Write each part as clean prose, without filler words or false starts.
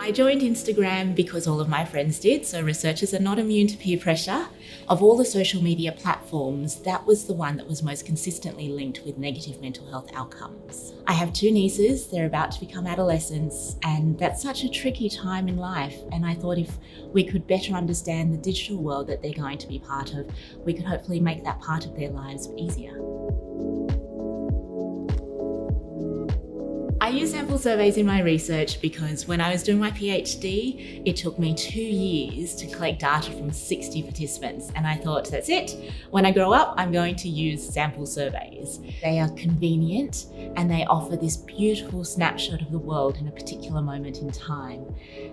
I joined Instagram because all of my friends did, so researchers are not immune to peer pressure. Of all the social media platforms, that was the one that was most consistently linked with negative mental health outcomes. I have two nieces, they're about to become adolescents, and that's such a tricky time in life, and I thought if we could better understand the digital world that they're going to be part of, we could hopefully make that part of their lives easier. I use sample surveys in my research because when I was doing my PhD, it took me 2 years to collect data from 60 participants. And I thought, that's it. When I grow up, I'm going to use sample surveys. They are convenient and they offer this beautiful snapshot of the world in a particular moment in time.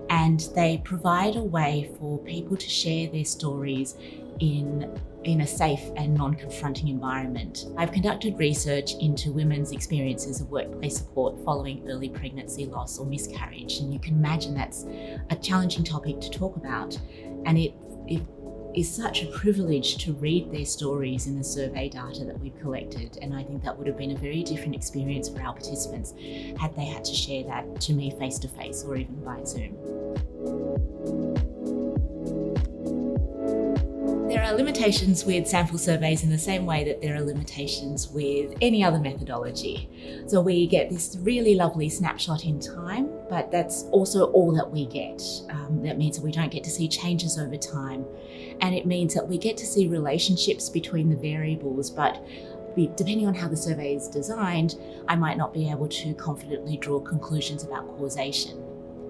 And they provide a way for people to share their stories in a safe and non-confronting environment. I've conducted research into women's experiences of workplace support following early pregnancy loss or miscarriage, and you can imagine that's a challenging topic to talk about, and it is such a privilege to read their stories in the survey data that we've collected, and I think that would have been a very different experience for our participants had they had to share that to me face-to-face or even by Zoom. There are limitations with sample surveys in the same way that there are limitations with any other methodology. So we get this really lovely snapshot in time, but that's also all that we get. That means that we don't get to see changes over time. And it means that we get to see relationships between the variables, but depending on how the survey is designed, I might not be able to confidently draw conclusions about causation.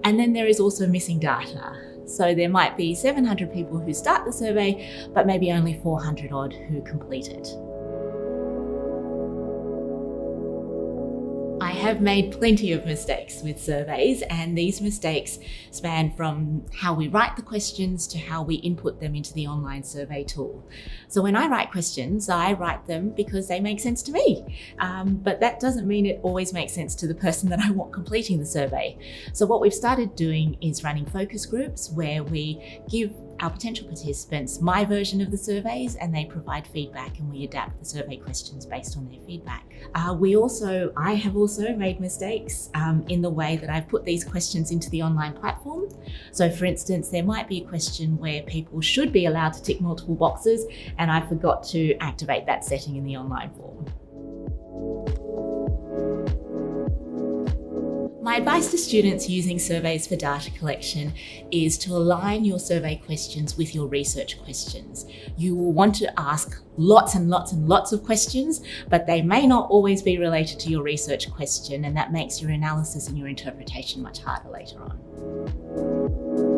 And then there is also missing data. So there might be 700 people who start the survey, but maybe only 400 odd who complete it. I have made plenty of mistakes with surveys, and these mistakes span from how we write the questions to how we input them into the online survey tool. So when I write questions, I write them because they make sense to me. But that doesn't mean it always makes sense to the person that I want completing the survey. So what we've started doing is running focus groups where we give our potential participants my version of the surveys and they provide feedback, and we adapt the survey questions based on their feedback. I have also made mistakes in the way that I've put these questions into the online platform. So for instance, there might be a question where people should be allowed to tick multiple boxes, and I forgot to activate that setting in the online form. My advice to students using surveys for data collection is to align your survey questions with your research questions. You will want to ask lots and lots and lots of questions, but they may not always be related to your research question, and that makes your analysis and your interpretation much harder later on.